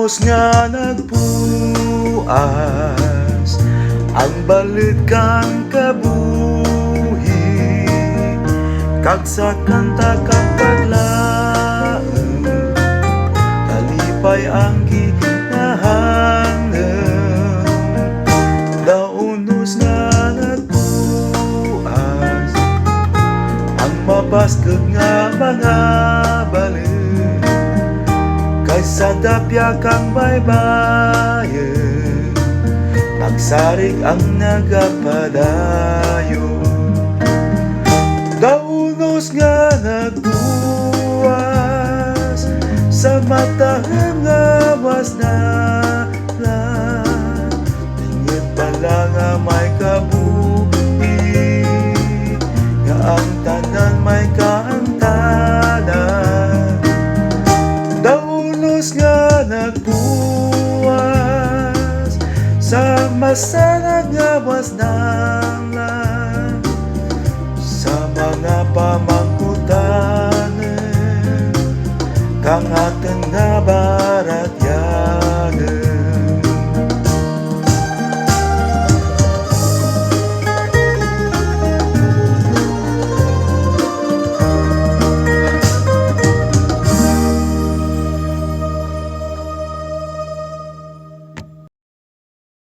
Daunos nga nagpuas ang balid kang kabuhi, kag sa kanta kang paglaeng talipay ang ginahanglan. Daunos nga nagpuas ang mabaskeg nga mga balid, sa dapya kang baybayin, nagsarig ang nagapadayo. Daunos nga nagbuwas sa matahang nga was na lang, tingin pala nga may kabuhi, nga ang tanan may kaangtanan. Daunos nga nagbuwas sa masanag nga was nang lang, sa mga